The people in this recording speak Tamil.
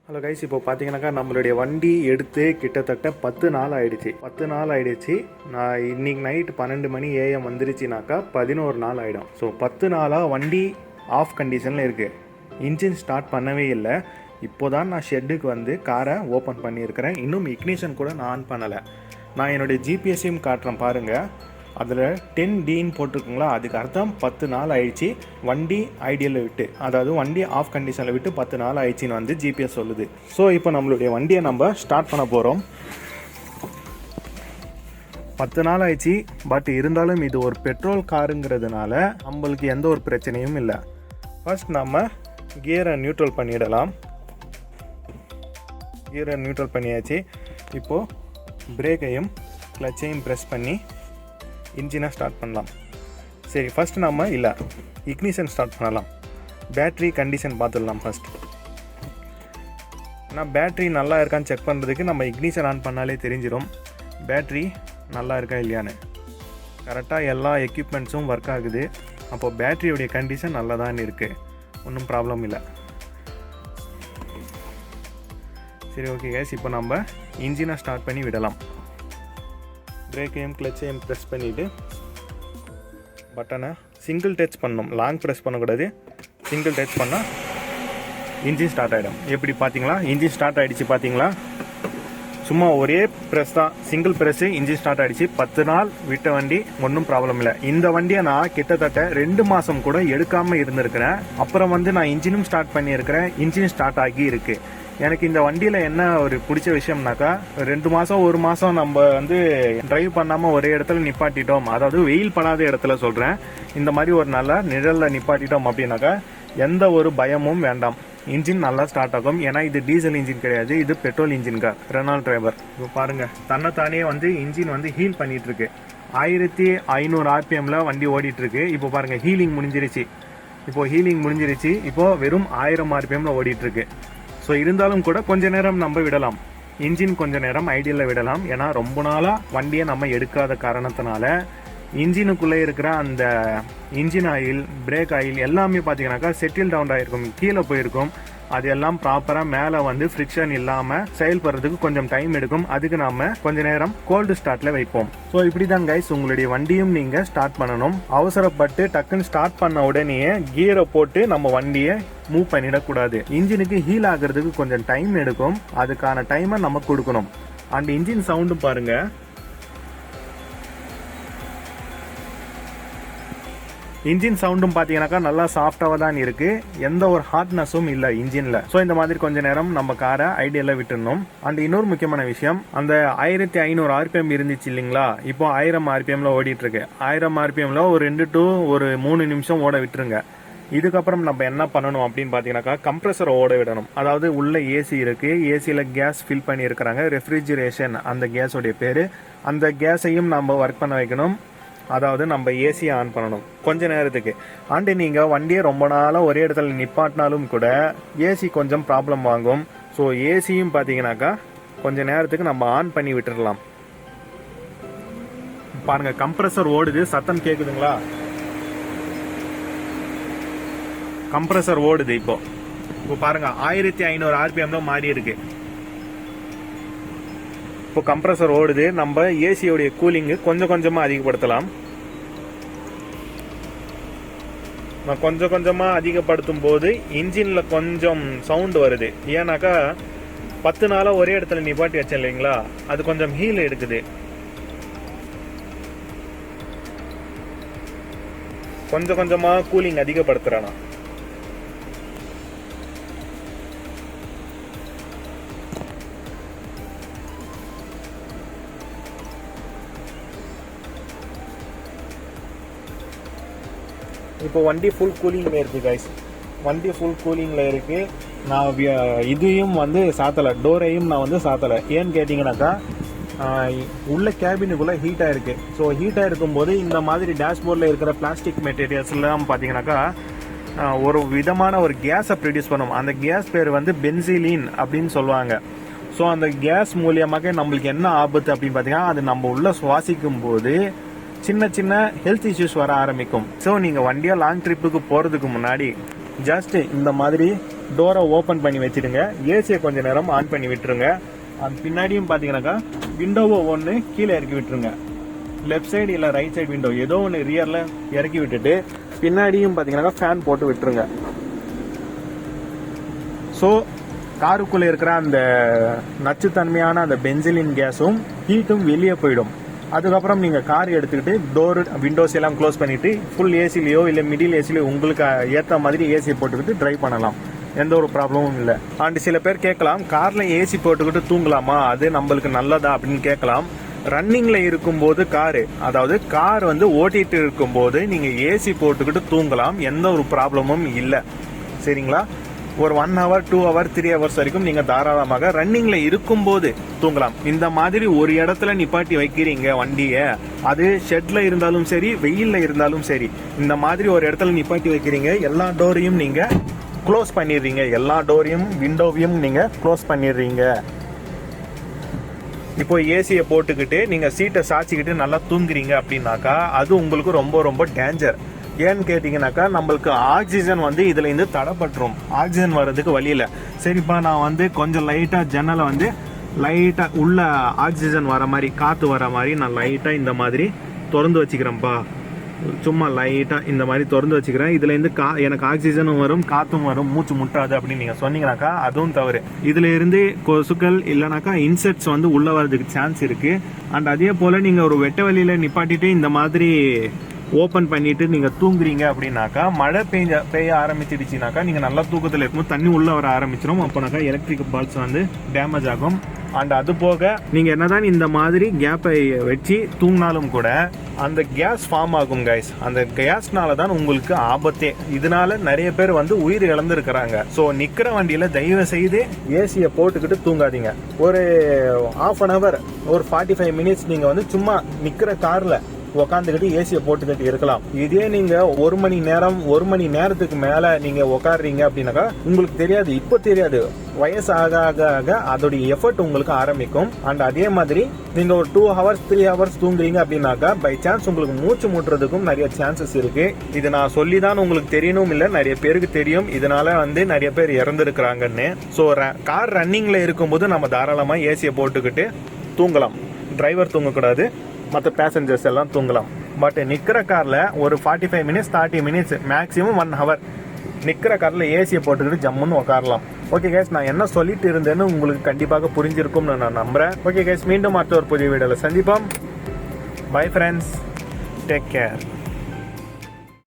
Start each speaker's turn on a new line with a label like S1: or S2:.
S1: ஹலோ கைஸ், இப்போ பார்த்தீங்கன்னாக்கா நம்மளுடைய வண்டி எடுத்து கிட்டத்தட்ட 10 நாள் ஆயிடுச்சு. நான் இன்னைக்கு நைட் 12 மணி ஏஎம் வந்துருச்சுனாக்கா 11 நாள் ஆகிடும். ஸோ 10 நாளாக வண்டி ஆஃப் கண்டிஷனில் இருக்குது. இன்ஜின் ஸ்டார்ட் பண்ணவே இல்லை. இப்போ தான் நான் ஷெட்டுக்கு வந்து காரை ஓப்பன் பண்ணியிருக்கிறேன். இன்னும் இக்னிஷன் கூட நான் ஆன் பண்ணலை. நான் என்னுடைய ஜிபிஎஸ்ஸையும் காட்டுறேன் பாருங்கள். அதில் 10Dன்னு போட்டிருக்குங்களா, அதுக்கு அர்த்தம் 10 நாள் ஆயிடுச்சு வண்டி ஐடியலில் விட்டு, அதாவது வண்டி ஆஃப் கண்டிஷனில் விட்டு 10 நாள் ஆயிடுச்சின்னு வந்து ஜிபிஎஸ் சொல்லுது. ஸோ இப்போ நம்மளுடைய வண்டியை நம்ம ஸ்டார்ட் பண்ண போகிறோம். 10 நாள் ஆயிடுச்சு. பட் இருந்தாலும் இது ஒரு பெட்ரோல் காருங்கிறதுனால நம்மளுக்கு எந்த ஒரு பிரச்சனையும் இல்லை. ஃபர்ஸ்ட் நம்ம கியரை நியூட்ரல் பண்ணிடலாம். கியரை நியூட்ரல் பண்ணியாச்சு. இப்போது பிரேக்கையும் கிளச்சையும் ப்ரெஸ் பண்ணி இன்ஜினை ஸ்டார்ட் பண்ணலாம். சரி, ஃபஸ்ட் நம்ம இக்னிஷன் ஸ்டார்ட் பண்ணலாம். பேட்ரி கண்டிஷன் பார்த்துடலாம் ஃபஸ்ட். ஆனால் பேட்ரி நல்லா இருக்கான்னு செக் பண்ணுறதுக்கு நம்ம இக்னிஷன் ஆன் பண்ணாலே தெரிஞ்சிடும் பேட்ரி நல்லா இருக்கா இல்லையான்னு. கரெக்டாக எல்லா எக்யூப்மெண்ட்ஸும் ஒர்க் ஆகுது. அப்போது பேட்ரியோடைய கண்டிஷன் நல்லா தான் இருக்குது, ஒன்றும் ப்ராப்ளம் இல்லை. சரி, ஓகே கேஸ், இப்போ நம்ம இன்ஜினை ஸ்டார்ட் பண்ணி விடலாம். பிரேக்கையும் கிளச்சையும் ப்ரெஸ் பண்ணிவிட்டு பட்டனை சிங்கிள் டச் பண்ணணும், லாங் ப்ரெஸ் பண்ணக்கூடாது. சிங்கிள் டச் பண்ணால் இன்ஜின் ஸ்டார்ட் ஆகிடும். எப்படி பார்த்தீங்களா, இன்ஜின் ஸ்டார்ட் ஆகிடுச்சு பார்த்தீங்களா. சும்மா ஒரே ப்ரெஸ் தான், சிங்கிள் ப்ரெஸ்ஸு, இன்ஜின் ஸ்டார்ட் ஆகிடுச்சு. 10 நாள் விட்ட வண்டி, ஒன்றும் ப்ராப்ளம் இல்லை. இந்த வண்டியை நான் கிட்டத்தட்ட 2 மாதம் கூட எடுக்காமல் இருந்திருக்கிறேன். அப்புறம் வந்து நான் இன்ஜினும் ஸ்டார்ட் பண்ணியிருக்கிறேன். இன்ஜின் ஸ்டார்ட் ஆகி இருக்குது. எனக்கு இந்த வண்டியில் என்ன ஒரு பிடிச்ச விஷயம்னாக்கா, 2 மாதம் 1 மாதம் நம்ம வந்து டிரைவ் பண்ணாமல் ஒரே இடத்துல நிப்பாட்டிட்டோம், அதாவது வெயில் படாத இடத்துல சொல்கிறேன், இந்த மாதிரி ஒரு நல்ல நிழலில் நிப்பாட்டிட்டோம் அப்படின்னாக்கா எந்த ஒரு பயமும் வேண்டாம். இன்ஜின் நல்லா ஸ்டார்ட் ஆகும். ஏன்னா இது டீசல் இன்ஜின் கிடையாது, இது petrol engine car, Renault driver. இப்போ பாருங்கள், தன்னைத்தானே வந்து இன்ஜின் வந்து ஹீல் பண்ணிட்டு இருக்கு. 1500 RPMல வண்டி ஓடிட்டு இருக்கு. இப்போ பாருங்கள், ஹீலிங் முடிஞ்சிருச்சு. இப்போ வெறும் 1000 RPMல ஓடிட்டு இருக்கு. ஸோ இருந்தாலும் கூட கொஞ்ச நேரம் நம்ம விடலாம், இன்ஜின் கொஞ்ச நேரம் ஐடியலில் விடலாம். ஏன்னா ரொம்ப நாளாக வண்டியை நம்ம எடுக்காத காரணத்தினால இன்ஜினுக்குள்ளே இருக்கிற அந்த இன்ஜின் ஆயில், பிரேக் ஆயில் எல்லாமே பார்த்தீங்கன்னாக்கா செட்டில் டவுன் ஆகிருக்கும், கீழே போயிருக்கும். அது எல்லாம் ப்ராப்பராக மேலே வந்து ஃப்ரிக்ஷன் இல்லாமல் செயல்படுறதுக்கு கொஞ்சம் டைம் எடுக்கும். அதுக்கு நாம கொஞ்ச நேரம் கோல்டு ஸ்டார்ட்ல வைப்போம். ஸோ இப்படி தான் கைஸ் உங்களுடைய வண்டியும் நீங்கள் ஸ்டார்ட் பண்ணணும். அவசரப்பட்டு டக்குன்னு ஸ்டார்ட் பண்ண உடனே கியரை போட்டு நம்ம வண்டியை மூவ் பண்ணிடக்கூடாது. இன்ஜினுக்கு ஹீல் ஆகிறதுக்கு கொஞ்சம் டைம் எடுக்கும். அதுக்கான டைமை நம்ம கொடுக்கணும். அண்ட் இன்ஜின் சவுண்டு பாருங்க, இன்ஜின் சவுண்டும் பார்த்தீங்கன்னாக்கா நல்லா சாஃப்டாக தான் இருக்கு, எந்த ஒரு ஹார்ட்னஸும் இல்லை இன்ஜின்ல. ஸோ இந்த மாதிரி கொஞ்ச நேரம் நம்ம காரை ஐடியலில் விட்டுடணும். அண்ட் இன்னொரு முக்கியமான விஷயம், அந்த 1500 RPM இருந்துச்சு இல்லைங்களா, இப்போ 1000 RPMல ஓடிட்டு இருக்கு. 1000 RPMல ஒரு 2 to 3 நிமிஷம் ஓட விட்டுருங்க. இதுக்கப்புறம் நம்ம என்ன பண்ணணும் அப்படின்னு பார்த்தீங்கன்னாக்கா, கம்ப்ரஸரை ஓட விடணும். அதாவது உள்ள ஏசி இருக்கு, ஏசியில் கேஸ் ஃபில் பண்ணி இருக்கிறாங்க, ரெஃப்ரிஜரேஷன் அந்த கேஸோடைய பேர். அந்த கேஸையும் நம்ம ஒர்க் பண்ண வைக்கணும். அதாவது நம்ம ஏசியை ஆன் பண்ணணும் கொஞ்ச நேரத்துக்கு. அண்டு நீங்கள் வண்டியை ரொம்ப நாளாக ஒரே இடத்துல நிப்பாட்டினாலும் கூட ஏசி கொஞ்சம் ப்ராப்ளம் வாங்கும். ஸோ ஏசியும் பார்த்தீங்கன்னாக்கா கொஞ்ச நேரத்துக்கு நம்ம ஆன் பண்ணி விட்டுடலாம். பாருங்க, கம்ப்ரஸர் ஓடுது, சத்தம் கேட்குதுங்களா, கம்ப்ரஸர் ஓடுது. இப்போ பாருங்க, 1500 RPMல மாறி இருக்கு. இப்போ கம்ப்ரஸர் ஓடுது. நம்ம ஏசியோடைய கூலிங்கு கொஞ்சம் கொஞ்சமாக அதிகப்படுத்தலாம். நான் கொஞ்சம் கொஞ்சமாக அதிகப்படுத்தும் போது இன்ஜினில் கொஞ்சம் சவுண்டு வருது. ஏன்னாக்கா 10 நாளாக ஒரே இடத்துல நிப்பாட்டி வச்சேன் இல்லைங்களா, அது கொஞ்சம் ஹீல் எடுக்குது. கொஞ்சம் கொஞ்சமாக கூலிங் அதிகப்படுத்துகிறேன் நான். இப்போ வண்டி ஃபுல் கூலிங்கில் இருக்குது கைஸ், வண்டி ஃபுல் கூலிங்கில் இருக்குது. நான் இதையும் வந்து சாத்தலை, டோரையும் நான் வந்து சாத்தலை. ஏன்னு கேட்டிங்கனாக்கா, உள்ள கேபினுக்குள்ளே ஹீட்டாக இருக்குது. ஸோ ஹீட்டாக இருக்கும்போது இந்த மாதிரி டேஷ்போர்டில் இருக்கிற பிளாஸ்டிக் மெட்டீரியல்ஸ்லாம் பார்த்தீங்கன்னாக்கா ஒரு விதமான ஒரு கேஸை ப்ரொடியூஸ் பண்ணும். அந்த கேஸ் பேர் வந்து பென்சிலின் அப்படின்னு சொல்லுவாங்க. ஸோ அந்த கேஸ் மூலியமாக நம்மளுக்கு என்ன ஆபத்து அப்படின்னு பார்த்தீங்கன்னா, அது நம்ம உள்ள சுவாசிக்கும் போது சின்ன சின்ன ஹெல்த் இஷ்யூஸ் வர ஆரம்பிக்கும். ஸோ நீங்கள் வண்டியாக லாங் ட்ரிப்புக்கு போகிறதுக்கு முன்னாடி ஜஸ்ட் இந்த மாதிரி டோரை ஓப்பன் பண்ணி வச்சுடுங்க. ஏசியை கொஞ்சம் நேரம் ஆன் பண்ணி விட்டுருங்க. அது பின்னாடியும் பார்த்தீங்கன்னாக்கா விண்டோவை ஒன்று கீழே இறக்கி விட்டுருங்க. லெஃப்ட் சைடு இல்லை ரைட் சைடு விண்டோ ஏதோ ஒன்று ரியரில் இறக்கி விட்டுட்டு பின்னாடியும் பார்த்தீங்கன்னாக்கா ஃபேன் போட்டு விட்டுருங்க. ஸோ காருக்குள்ளே இருக்கிற அந்த நச்சுத்தன்மையான அந்த பென்சிலின் கேஸும் ஹீட்டும் வெளியே போயிடும். அதுக்கப்புறம் நீங்கள் கார் எடுத்துக்கிட்டு டோர் விண்டோஸ் எல்லாம் க்ளோஸ் பண்ணிவிட்டு ஃபுல் ஏசிலையோ இல்லை மிடில் ஏசிலையோ உங்களுக்கு ஏற்ற மாதிரி ஏசியை போட்டுக்கிட்டு ட்ரைவ் பண்ணலாம். எந்த ஒரு ப்ராப்ளமும் இல்லை. அண்ட் சில பேர் கேட்கலாம், காரில் ஏசி போட்டுக்கிட்டு தூங்கலாமா, அது நம்மளுக்கு நல்லதா அப்படின்னு கேட்கலாம். ரன்னிங்கில் இருக்கும்போது கார் வந்து ஓட்டிகிட்டு இருக்கும்போது நீங்கள் ஏசி போட்டுக்கிட்டு தூங்கலாம். எந்த ஒரு ப்ராப்ளமும் இல்லை. சரிங்களா? ஒரு 1 hour 2 hour 3 hours வரைக்கும் நீங்கள் தாராளமாக ரன்னிங்கில் இருக்கும்போது தூங்கலாம். இந்த மாதிரி ஒரு இடத்துல நிப்பாட்டி வைக்கிறீங்க வண்டியை, அது ஷெட்டில் இருந்தாலும் சரி வெயிலில் இருந்தாலும் சரி, இந்த மாதிரி ஒரு இடத்துல நிப்பாட்டி வைக்கிறீங்க, எல்லா டோரையும் நீங்கள் க்ளோஸ் பண்ணிடுறீங்க, எல்லா டோரையும் விண்டோவையும் நீங்கள் க்ளோஸ் பண்ணிடுறீங்க. இப்போ ஏசியை போட்டுக்கிட்டு நீங்கள் சீட்டை சாய்ச்சிக்கிட்டு நல்லா தூங்குறீங்க அப்படின்னாக்கா அது உங்களுக்கு ரொம்ப ரொம்ப டேஞ்சர். ஏன்னு கேட்டிங்கனாக்கா நம்மளுக்கு ஆக்சிஜன் வந்து இதுல இருந்து தடைப்பட்டுரும். ஆக்சிஜன் வர்றதுக்கு வழியில் சரிப்பா நான் வந்து கொஞ்சம் லைட்டாக ஜன்னலை வந்து லைட்டாக உள்ள ஆக்சிஜன் வர மாதிரி காற்று வர மாதிரி நான் லைட்டாக இந்த மாதிரி திறந்து வச்சுக்கிறேன்ப்பா, சும்மா லைட்டாக இந்த மாதிரி திறந்து வச்சுக்கிறேன், இதுலேருந்து எனக்கு ஆக்சிஜனும் வரும் காற்றும் வரும், மூச்சு முட்டாது அப்படின்னு நீங்கள் சொன்னீங்கன்னாக்கா அதுவும் தவறு. இதுல இருந்து கொசுக்கள் இல்லைனாக்கா இன்செக்ட்ஸ் வந்து உள்ள வர்றதுக்கு சான்ஸ் இருக்கு. அண்ட் அதே போல் நீங்கள் ஒரு வெட்ட வழியில் நிப்பாட்டிட்டு இந்த மாதிரி ஓப்பன் பண்ணிட்டு நீங்க தூங்குறீங்க அப்படின்னாக்கா மழை பெய்ய ஆரம்பிச்சிடுச்சுனாக்கா நீங்க நல்லா தூக்கத்தில் இருக்கும்போது தண்ணி உள்ள வர ஆரம்பிச்சிடும். அப்போனாக்கா எலக்ட்ரிக் பால்ஸ் வந்து டேமேஜ் ஆகும். அண்ட் அது போக நீங்க என்னதான் இந்த மாதிரி கேப்பை வச்சு தூங்கினாலும் கூட அந்த கேஸ் ஃபார்ம் ஆகும் கைஸ். அந்த கேஸ்னால தான் உங்களுக்கு ஆபத்தே. இதனால நிறைய பேர் வந்து உயிர் இழந்திருக்கிறாங்க. ஸோ நிக்கிற வண்டியில தயவு செய்து ஏசியை போட்டுக்கிட்டு தூங்காதீங்க. ஒரு 1/2 hour ஒரு 45 minutes நீங்க வந்து சும்மா நிக்கிற கார்ல உக்காந்துக்கிட்டு ஏசியை போட்டுக்கிட்டு இருக்கலாம். இதே நீங்க 1 மணி நேரத்துக்கு மேல நீங்க உக்காடுறீங்க அப்படின்னாக்கா உங்களுக்கு தெரியாது, இப்போ தெரியாது, வயசு ஆக ஆக ஆக அதோடைய எஃபர்ட் உங்களுக்கு ஆரம்பிக்கும். அண்ட் அதே மாதிரி நீங்க ஒரு 2 hours 3 hours தூங்குறீங்க அப்படின்னாக்கா பை சான்ஸ் உங்களுக்கு மூச்சு முட்டுறதுக்கும் நிறைய சான்சஸ் இருக்கு. இது நான் சொல்லிதான் உங்களுக்கு தெரியணும் இல்லை, நிறைய பேருக்கு தெரியும். இதனால வந்து நிறைய பேர் இறந்துருக்கிறாங்கன்னு. ஸோ கார் ரன்னிங்ல இருக்கும்போது நம்ம தாராளமா ஏசியை போட்டுக்கிட்டு தூங்கலாம். டிரைவர் தூங்கக்கூடாது, மற்ற பேசஞ்சர்ஸ் எல்லாம் தூங்கலாம். பட் நிற்கிற காரில் ஒரு 45 minutes 30 minutes மேக்ஸிமம் 1 hour நிற்கிற காரில் ஏசியை போட்டுக்கிட்டு ஜம்முன்னு உட்காரலாம். ஓகே கைஸ், நான் என்ன சொல்லிட்டு இருந்தேன்னு உங்களுக்கு கண்டிப்பாக புரிஞ்சிருக்கும்னு நான் நம்புறேன். ஓகே கைஸ், மீண்டும் அடுத்த ஒரு புதிய வீடியோவில் சந்திப்போம். Bye friends, take care.